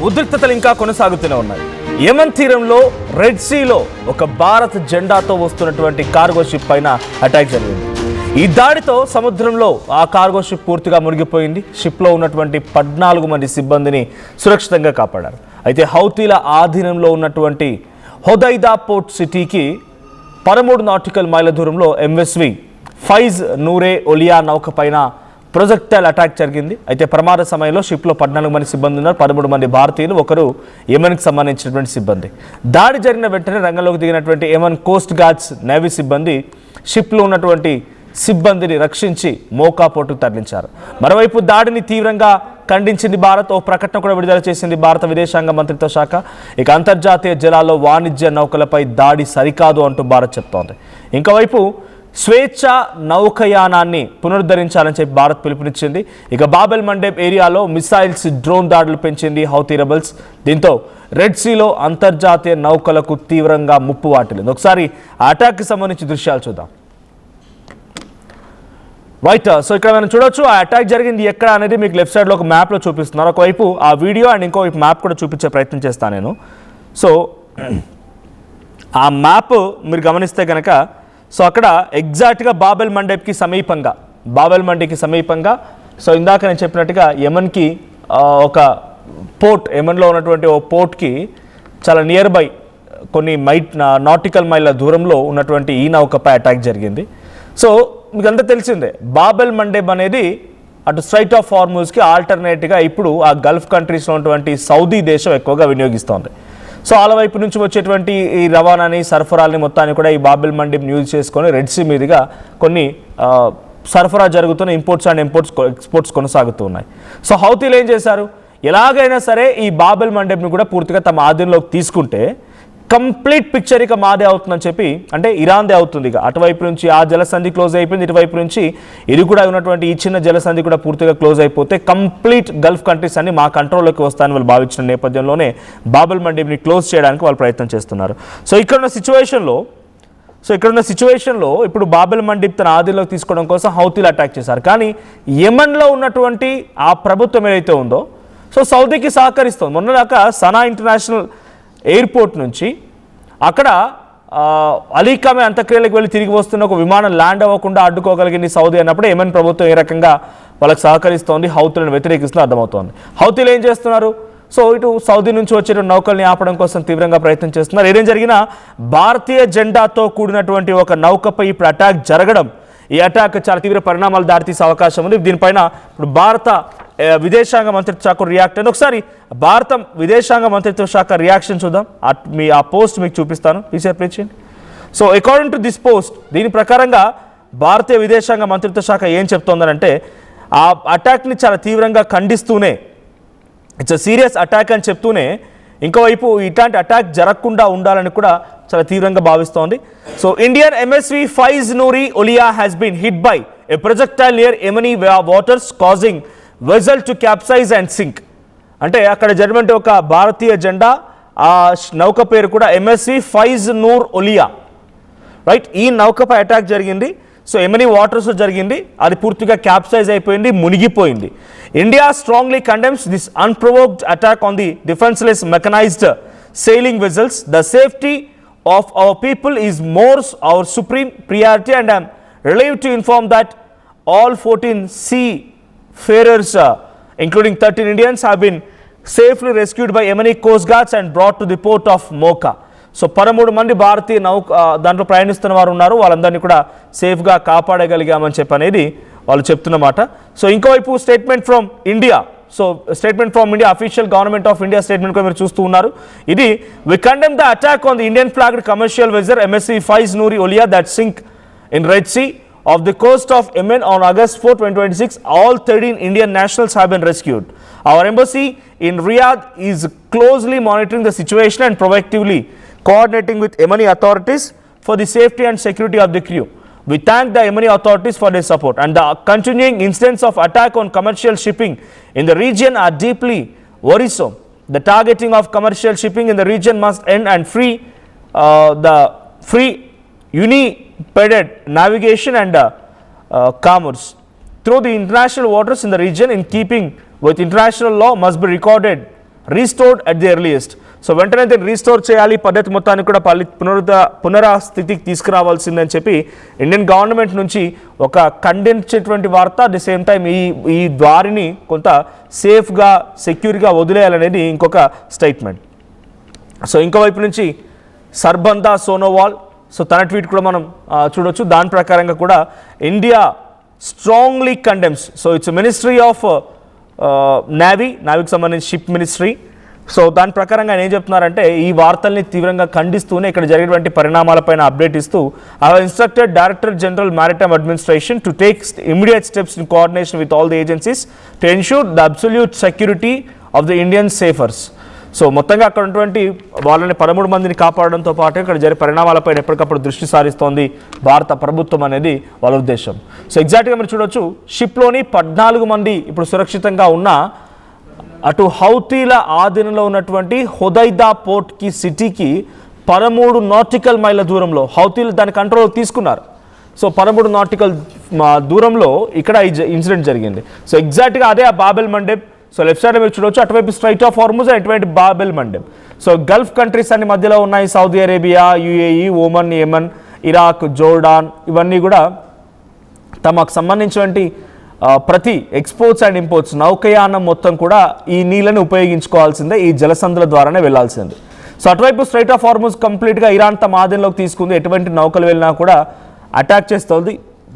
ఉద్రిక్తతలు ఇంకా కొనసాగుతూనే ఉన్నాయి. యెమెన్ తీరంలో రెడ్ సీలో ఒక భారత్ జెండాతో వస్తున్నటువంటి కార్గో షిప్ పైన అటాక్ జరిగింది. ఈ దాడితో సముద్రంలో ఆ కార్గో షిప్ పూర్తిగా మునిగిపోయింది. షిప్లో ఉన్నటువంటి 14 మంది సిబ్బందిని సురక్షితంగా కాపాడారు. అయితే హౌతీల ఆధీనంలో ఉన్నటువంటి హొదైదా పోర్ట్ సిటీకి 13 నాటికల్ మైళ్ళ దూరంలో ఎంఎస్వి ఫైజ్ నూరే ఒలియా నౌక పైన ప్రొజెక్టైల్ అటాక్ జరిగింది. అయితే ప్రమాద సమయంలో షిప్లో 14 మంది సిబ్బంది ఉన్నారు. 13 మంది భారతీయులు, ఒకరు యెమెన్కి సంబంధించినటువంటి సిబ్బంది. దాడి జరిగిన వెంటనే రంగంలోకి దిగినటువంటి యెమెన్ కోస్ట్ గార్డ్స్ నేవీ సిబ్బంది షిప్లో ఉన్నటువంటి సిబ్బందిని రక్షించి మోకా పోర్టుకు తరలించారు. మరోవైపు దాడిని తీవ్రంగా ఖండించింది భారత్. ఓ ప్రకటన కూడా విడుదల చేసింది భారత విదేశాంగ మంత్రిత్వ శాఖ. ఇక అంతర్జాతీయ జలాల్లో వాణిజ్య నౌకలపై దాడి సరికాదు అంటూ భారత్ చెప్తోంది. ఇంకోవైపు స్వేచ్ఛ నౌకయానాన్ని పునరుద్ధరించాలని చెప్పి భారత్ పిలుపునిచ్చింది. ఇక బాబెల్ మండేబ్ ఏరియాలో మిసైల్స్, డ్రోన్ దాడులు పెంచింది హౌతీ రెబల్స్. దీంతో రెడ్ సీలో అంతర్జాతీయ నౌకలకు తీవ్రంగా ముప్పు వాటిల్లింది. ఒకసారి ఆ అటాక్కి సంబంధించి దృశ్యాలు చూద్దాం. రైట్, సో ఇక్కడ మనం చూడొచ్చు ఆ అటాక్ జరిగింది ఎక్కడ అనేది మీకు లెఫ్ట్ సైడ్లో ఒక మ్యాప్లో చూపిస్తున్నారు. ఒకవైపు ఆ వీడియో అండ్ ఇంకోవైపు మ్యాప్ కూడా చూపించే ప్రయత్నం చేస్తాను నేను. సో ఆ మ్యాప్ మీరు గమనిస్తే కనుక సో అక్కడ ఎగ్జాక్ట్గా బాబెల్ మండేబ్కి సమీపంగా సో ఇందాక నేను చెప్పినట్టుగా యెమెన్కి ఒక పోర్ట్, యెమెన్లో ఉన్నటువంటి ఓ పోర్ట్కి చాలా నియర్ బై కొన్ని నాటికల్ మైళ్ళ దూరంలో ఉన్నటువంటి ఈ నౌకపై అటాక్ జరిగింది. సో మీకు అంతా తెలిసిందే, బాబెల్ మండేబ్ అనేది అటు స్ట్రైట్ ఆఫ్ హార్మూజ్కి ఆల్టర్నేట్గా ఇప్పుడు ఆ గల్ఫ్ కంట్రీస్లో ఉన్నటువంటి సౌదీ దేశం ఎక్కువగా వినియోగిస్తోంది. సో వాళ్ళ వైపు నుంచి వచ్చేటువంటి ఈ రవాణాని, సరఫరాలని మొత్తాన్ని కూడా ఈ బాబెల్ మండేబ్ని యూజ్ చేసుకొని రెడ్ సీ మీదుగా కొన్ని సరఫరా జరుగుతున్న ఇంపోర్ట్స్ అండ్ ఎక్స్పోర్ట్స్ కొనసాగుతూ ఉన్నాయి. సో హౌతీలు ఏం చేశారు, ఎలాగైనా సరే ఈ బాబెల్ మండేబ్ని కూడా పూర్తిగా తమ ఆధీనంలోకి తీసుకుంటే కంప్లీట్ పిక్చర్ ఇక మాదే అవుతుందని చెప్పి, అంటే ఇరాన్దే అవుతుంది. ఇక అటువైపు నుంచి ఆ జలసంధి క్లోజ్ అయిపోయింది, ఇటువైపు నుంచి ఇది కూడా ఉన్నటువంటి ఈ చిన్న జలసంధి కూడా పూర్తిగా క్లోజ్ అయిపోతే కంప్లీట్ గల్ఫ్ కంట్రీస్ అన్ని మా కంట్రోల్లోకి వస్తాయని వాళ్ళు భావించిన నేపథ్యంలోనే బాబెల్ మండేబ్ని క్లోజ్ చేయడానికి వాళ్ళు ప్రయత్నం చేస్తున్నారు. సో ఇక్కడున్న సిచ్యువేషన్లో ఇప్పుడు బాబెల్ మండేబ్ తన ఆధీనంలోకి తీసుకోవడం కోసం హౌతీలు అటాక్ చేశారు. కానీ యెమెన్లో ఉన్నటువంటి ఆ ప్రభుత్వం ఏదైతే ఉందో సో సౌదీకి సహకరిస్తుంది. మొన్నదాకా సనా ఇంటర్నేషనల్ ఎయిర్పోర్ట్ నుంచి అక్కడ అలీకామే అంత్యక్రియలకు వెళ్ళి తిరిగి వస్తున్న ఒక విమానం ల్యాండ్ అవ్వకుండా అడ్డుకోగలిగింది సౌదీ అన్నప్పుడు యెమెన్ ప్రభుత్వం ఏ రకంగా వాళ్ళకి సహకరిస్తోంది, హౌతీలను వ్యతిరేకిస్తుందో అర్థమవుతోంది. హౌతీలు ఏం చేస్తున్నారు, సో ఇటు సౌదీ నుంచి వచ్చే నౌకల్ని ఆపడం కోసం తీవ్రంగా ప్రయత్నం చేస్తున్నారు. ఏదేం జరిగినా భారతీయ జెండాతో కూడినటువంటి ఒక నౌకపై ఇప్పుడు అటాక్ జరగడం, ఈ అటాక్ చాలా తీవ్ర పరిణామాలు దారితీసే అవకాశం ఉంది. దీనిపైన ఇప్పుడు భారత విదేశాంగ మంత్రిత్వ శాఖ రియాక్ట్ అయింది. ఒకసారి భారత విదేశాంగ మంత్రిత్వ శాఖ రియాక్షన్ చూద్దాం. ఆ పోస్ట్ మీకు చూపిస్తాను, please appreciate. So according to this post, దీని ప్రకారంగా భారతీయ విదేశాంగ మంత్రిత్వ శాఖ ఏం చెప్తోందనంటే ఆ అటాక్ని చాలా తీవ్రంగా ఖండిస్తూనే, ఇట్స్ అ సీరియస్ అటాక్ అని చెప్తూనే ఇంకోవైపు ఇట్లాంటి అటాక్ జరగకుండా ఉండాలని కూడా చాలా తీవ్రంగా భావిస్తోంది. So Indian MSV Faiz Noori Olia has been hit by a projectile near Yemeni waters causing vessel to capsize and sink. అంటే అక్కడ జరిగినటువంటి ఒక భారతీయ జెండా, ఆ నౌక పేరు కూడా ఎంఎస్వి ఫైజ్ నూర్ ఒలియా, రైట్. ఈ నౌకపై అటాక్ జరిగింది. సో యెమెనీ వాటర్స్ జరిగింది, అది పూర్తిగా క్యాప్సైజ్ అయిపోయింది, మునిగిపోయింది. India strongly condemns this unprovoked attack on the defenceless mechanised sailing vessels. The safety of our people is our supreme priority, and I am relieved to inform that all 14 seafarers, including 13 Indians, have been safely rescued by Yemeni Coast Guards and brought to the port of Mocha. So 13 మంది భారతీయ దాంట్లో ప్రయాణిస్తున్న వారు ఉన్నారు, వాళ్ళందరినీ కూడా సేఫ్గా కాపాడగలిగామని చెప్పనేది వాళ్ళు చెప్తున్నమాట. సో ఇంకోవైపు statement from India, so statement from India, official government of India statement కూడా మీరు చూస్తూ ఉన్నారు. ఇది we condemn the attack on the Indian flagged commercial vessel MSV Faiz Noori Olia that sink in Red Sea of the coast of Yemen on August 4, 2026. All 13 Indian nationals have been rescued. Our embassy in Riyadh is closely monitoring the situation and proactively coordinating with Yemeni authorities for the safety and security of the crew. We thank the Yemeni authorities for their support, and the continuing incidents of attack on commercial shipping in the region are deeply worrisome. The targeting of commercial shipping in the region must end and the free unimpeded navigation and commerce through the international waters in the region in keeping with international law must be recorded restored at the earliest. So వెంటనే దీన్ని restore చేయాలి, పద్ధతి మొత్తాన్ని కూడా పునరాస్థితికి తీసుకురావాల్సిందని చెప్పి Indian government నుంచి ఒక ఖండించేటువంటి వార్త. అట్ ది సేమ్ టైం ఈ దారిని కొంత సేఫ్గా సెక్యూర్గా వదిలేయాలనేది ఇంకొక స్టేట్మెంట్. సో ఇంకోవైపు నుంచి సర్బందా సోనోవాల్, సో తన ట్వీట్ కూడా మనం చూడొచ్చు. దాని ప్రకారంగా కూడా India strongly condemns. So it's ministry of నావీకి సంబంధించి షిప్ మినిస్ట్రీ. సో దాని ప్రకారంగా ఆయన ఏం చెప్తున్నారంటే ఈ వార్తల్ని తీవ్రంగా ఖండిస్తూనే ఇక్కడ జరిగినటువంటి పరిణామాలపైన అప్డేట్ ఇస్తూ I have instructed director general maritime administration to take immediate steps in coordination with all the agencies to ensure the absolute security of the Indian seafarers. So మొత్తంగా అక్కడ ఉన్నటువంటి వాళ్ళని 13 మందిని కాపాడడంతో పాటు ఇక్కడ జరిగే పరిణామాలపైన ఎప్పటికప్పుడు దృష్టి సారిస్తోంది భారత ప్రభుత్వం అనేది వాళ్ళ ఉద్దేశం. సో ఎగ్జాక్ట్గా మీరు చూడొచ్చు, షిప్లోని 14 మంది ఇప్పుడు సురక్షితంగా ఉన్న అటు హౌతీల ఆధీనంలో ఉన్నటువంటి హుదైదా పోర్ట్కి సిటీకి 13 నాటికల్ మైళ్ళ దూరంలో హౌతీలు దాని కంట్రోల్ తీసుకున్నారు. సో 13 నాటికల్ దూరంలో ఇక్కడ ఈ ఇన్సిడెంట్ జరిగింది. సో ఎగ్జాక్ట్గా అదే ఆ Babel Mandeb. So left side మీరు చూడవచ్చు, అటువైపు స్ట్రైట్ ఆఫ్ హార్ముజ్, అటువైపు Babel Mandeb. So Gulf countries అన్ని మధ్యలో ఉన్నాయి. Saudi Arabia, UAE, Oman, Yemen, Iraq, Jordan ఇవన్నీ కూడా తమకు సంబంధించినటువంటి ప్రతి ఎక్స్పోర్ట్స్ అండ్ ఇంపోర్ట్స్ నౌకయానం మొత్తం కూడా ఈ నీళ్ళని ఉపయోగించుకోవాల్సిందే, ఈ జలసంధుల ద్వారానే వెళ్లాల్సిందే. సో అటువైపు స్ట్రైట్ ఆఫ్ హార్ముజ్ కంప్లీట్గా ఇరాన్ తమ ఆధీనంలోకి తీసుకుంది. ఎటువంటి నౌకలు వెళ్ళినా కూడా అటాక్ చేస్తోంది,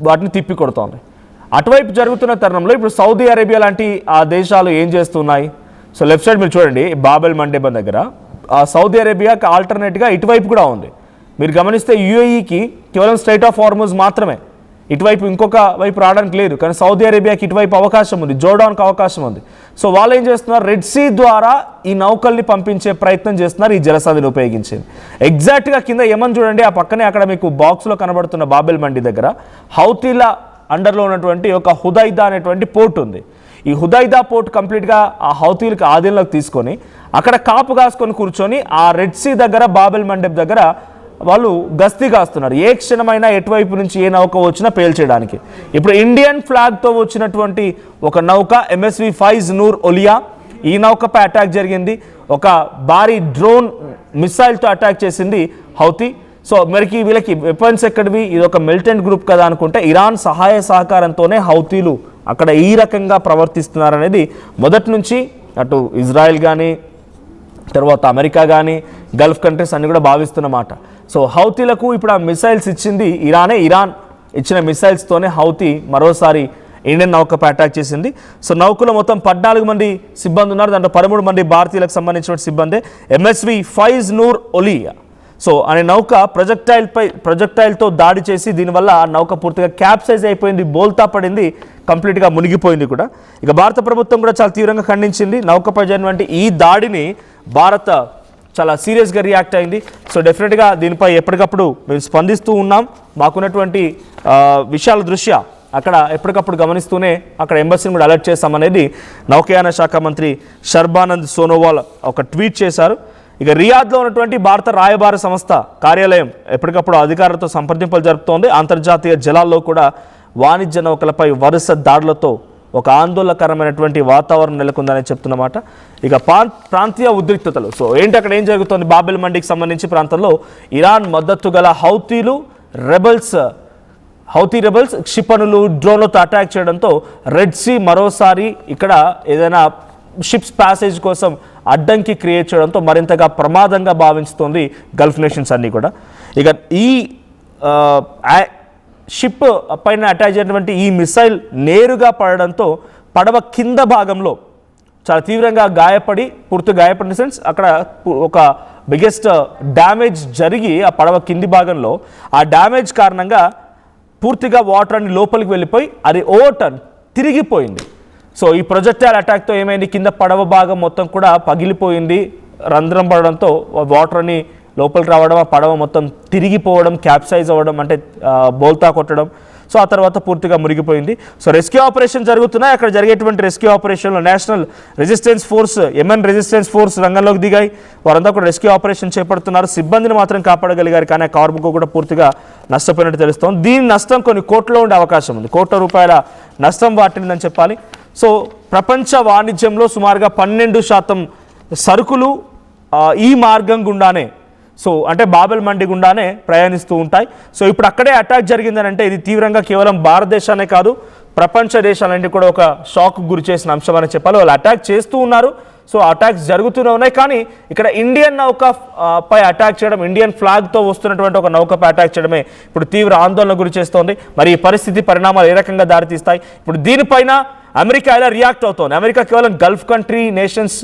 వాటిని తిప్పి కొడుతోంది. అటువైపు జరుగుతున్న తరుణంలో ఇప్పుడు సౌదీ అరేబియా లాంటి ఆ దేశాలు ఏం చేస్తున్నాయి? సో లెఫ్ట్ సైడ్ మీరు చూడండి, బాబెల్ మండెబ్ దగ్గర సౌదీ అరేబియాకి ఆల్టర్నేట్గా ఇటువైపు కూడా ఉంది. మీరు గమనిస్తే యుఏఈకి కేవలం స్ట్రైట్ ఆఫ్ హార్ముజ్ మాత్రమే, ఇటువైపు ఇంకొక వైపు రావడానికి లేదు. కానీ సౌదీ అరేబియాకి ఇటువైపు అవకాశం ఉంది, జోర్డాన్కి అవకాశం ఉంది. సో వాళ్ళు ఏం చేస్తున్నారు, రెడ్ సీ ద్వారా ఈ నౌకల్ని పంపించే ప్రయత్నం చేస్తున్నారు ఈ జలసంధిని ఉపయోగించింది. ఎగ్జాక్ట్గా కింద యెమెన్ చూడండి, ఆ పక్కనే అక్కడ మీకు బాక్స్లో కనబడుతున్న బాబెల్ మండి దగ్గర హౌతీల అండర్లో ఉన్నటువంటి ఒక హుదైదా అనేటువంటి పోర్ట్ ఉంది. ఈ హుదైదా పోర్ట్ కంప్లీట్గా ఆ హౌతీలకు ఆధీనంలోకి తీసుకొని అక్కడ కాపు కాసుకొని కూర్చొని ఆ రెడ్ సీ దగ్గర బాబెల్ మండెబ్ దగ్గర వాళ్ళు గస్తీ కాస్తున్నారు. ఏ క్షణమైనా ఎటువైపు నుంచి ఏ నౌక వచ్చినా పేల్చేయడానికి. ఇప్పుడు ఇండియన్ ఫ్లాగ్తో వచ్చినటువంటి ఒక నౌక MSV ఫైజ్ నూర్ ఒలియా, ఈ నౌకపై అటాక్ జరిగింది. ఒక భారీ డ్రోన్ మిసైల్తో అటాక్ చేసింది హౌతీ. సో మరికి వీళ్ళకి వెపన్స్ ఎక్కడివి, ఇది ఒక మిలిటెంట్ గ్రూప్ కదా అనుకుంటే ఇరాన్ సహాయ సహకారంతోనే హౌతీలు అక్కడ ఈ రకంగా ప్రవర్తిస్తున్నారనేది మొదటి నుంచి అటు ఇజ్రాయెల్ కానీ తర్వాత అమెరికా కానీ గల్ఫ్ కంట్రీస్ అన్ని కూడా భావిస్తున్నమాట. సో హౌతీలకు ఇప్పుడు ఆ మిసైల్స్ ఇచ్చింది ఇరాన్ ఇచ్చిన మిసైల్స్తోనే హౌతీ మరోసారి ఇండియన్ నౌకపై అటాక్ చేసింది. సో నౌకలో మొత్తం 14 మంది సిబ్బంది ఉన్నారు. దాంట్లో 13 మంది భారతీయులకు సంబంధించిన సిబ్బంది. MSV ఫైజ్ నూర్ ఒలియా సో అనే నౌక ప్రొజెక్టైల్తో దాడి చేసి దీనివల్ల ఆ నౌక పూర్తిగా క్యాప్సైజ్ అయిపోయింది, బోల్తా పడింది, కంప్లీట్గా మునిగిపోయింది కూడా. ఇక భారత ప్రభుత్వం కూడా చాలా తీవ్రంగా ఖండించింది. నౌకపై జరిగినటువంటి ఈ దాడిని భారత్ చాలా సీరియస్గా రియాక్ట్ అయింది. సో డెఫినెట్గా దీనిపై ఎప్పటికప్పుడు మేము స్పందిస్తూ ఉన్నాం. మాకున్నటువంటి విషయాల దృష్ట్యా అక్కడ ఎప్పటికప్పుడు గమనిస్తూనే అక్కడ ఎంబసీని కూడా అలర్ట్ చేస్తామనేది నౌకాయాన శాఖ మంత్రి సర్బానంద్ సోనోవాల్ ఒక ట్వీట్ చేశారు. ఇక రియాద్లో ఉన్నటువంటి భారత రాయబార సంస్థ కార్యాలయం ఎప్పటికప్పుడు అధికారులతో సంప్రదింపులు జరుపుతోంది. అంతర్జాతీయ జలాల్లో కూడా వాణిజ్య నౌకలపై వరుస దాడులతో ఒక ఆందోళనకరమైనటువంటి వాతావరణం నెలకొందని చెప్తున్నమాట. ఇక ప్రాంతీయ ఉద్రిక్తతలు, సో ఏంటి అక్కడ ఏం జరుగుతుంది బాబెల్ మండికి సంబంధించి ప్రాంతంలో ఇరాన్ మద్దతు గల హౌతీ రెబల్స్ క్షిపణులు డ్రోన్లతో అటాక్ చేయడంతో రెడ్ సీ మరోసారి ఇక్కడ ఏదైనా షిప్స్ ప్యాసేజ్ కోసం అడ్డంకి క్రియేట్ చేయడంతో మరింతగా ప్రమాదంగా భావిస్తోంది గల్ఫ్ నేషన్స్ అన్నీ కూడా. ఇక ఈ షిప్ పైన అటాక్ చేసినటువంటి ఈ మిసైల్ నేరుగా పడడంతో పడవ కింద భాగంలో చాలా తీవ్రంగా గాయపడి పూర్తి గాయపడిన సెన్స్ అక్కడ ఒక బిగ్గెస్ట్ డ్యామేజ్ జరిగి ఆ పడవ కింది భాగంలో ఆ డ్యామేజ్ కారణంగా పూర్తిగా వాటర్ అన్ని లోపలికి వెళ్ళిపోయి అది ఓవర్టర్న్ తిరిగిపోయింది. సో ఈ ప్రొజెక్టైల్ అటాక్తో ఏమైంది, కింద పడవ భాగం మొత్తం కూడా పగిలిపోయింది. రంధ్రం పడడంతో వాటర్ అని లోపలికి రావడం, ఆ పడవ మొత్తం తిరిగిపోవడం, క్యాప్సైజ్ అవ్వడం, అంటే బోల్తా కొట్టడం. సో ఆ తర్వాత పూర్తిగా మునిగిపోయింది. సో రెస్క్యూ ఆపరేషన్ జరుగుతున్నాయి. అక్కడ జరిగేటువంటి రెస్క్యూ ఆపరేషన్లో national resistance force, Yemen resistance force రంగంలోకి దిగాయి. వారంతా కూడా రెస్క్యూ ఆపరేషన్ చేపడుతున్నారు. సిబ్బందిని మాత్రం కాపాడగలిగారు, కానీ ఆ కార్గో కూడా పూర్తిగా నష్టపోయినట్టు తెలుస్తోంది. దీని నష్టం కొన్ని కోట్లలో ఉండే అవకాశం ఉంది. కోట్ల రూపాయల నష్టం వాటిల్లిందని చెప్పాలి. సో ప్రపంచ వాణిజ్యంలో సుమారుగా 12% సరుకులు ఈ మార్గం గుండానే, సో అంటే బాబెల్ మండి గుండానే ప్రయాణిస్తూ ఉంటాయి. సో ఇప్పుడు అక్కడే అటాక్ జరిగిందని అంటే ఇది తీవ్రంగా కేవలం భారతదేశానే కాదు, ప్రపంచ దేశాలన్నింటి కూడా ఒక షాక్ గురి చేసిన అంశం అని చెప్పాలి. వాళ్ళు అటాక్ చేస్తూ ఉన్నారు, సో అటాక్స్ జరుగుతూనే ఉన్నాయి. కానీ ఇక్కడ ఇండియన్ నౌక పై అటాక్ చేయడం, ఇండియన్ ఫ్లాగ్తో వస్తున్నటువంటి ఒక నౌకపై అటాక్ చేయడమే ఇప్పుడు తీవ్ర ఆందోళన గురి చేస్తోంది. మరి ఈ పరిస్థితి పరిణామాలు ఏ రకంగా దారితీస్తాయి? ఇప్పుడు దీనిపైన అమెరికా ఎలా రియాక్ట్ అవుతోంది? అమెరికా కేవలం గల్ఫ్ కంట్రీ నేషన్స్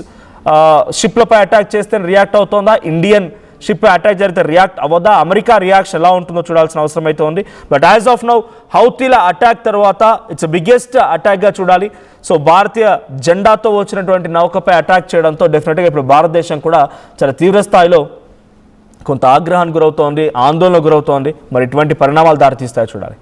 షిప్లపై అటాక్ చేస్తే రియాక్ట్ అవుతోందా? ఇండియన్ షిప్ అటాక్ జరిగితే రియాక్ట్ అవ్వదా? అమెరికా రియాక్షన్ ఎలా ఉంటుందో చూడాల్సిన అవసరం అయితే ఉంది. బట్ యాజ్ ఆఫ్ నౌ హౌతీల అటాక్ తర్వాత ఇట్స్ బిగ్గెస్ట్ అటాక్గా చూడాలి. సో భారతీయ జెండాతో వచ్చినటువంటి నౌకపై అటాక్ చేయడంతో డెఫినెట్గా ఇప్పుడు భారతదేశం కూడా చాలా తీవ్ర స్థాయిలో కొంత ఆగ్రహానికి గురవుతోంది, ఆందోళనకు గురవుతోంది. మరి ఇటువంటి పరిణామాలు దారితీస్తాయో చూడాలి.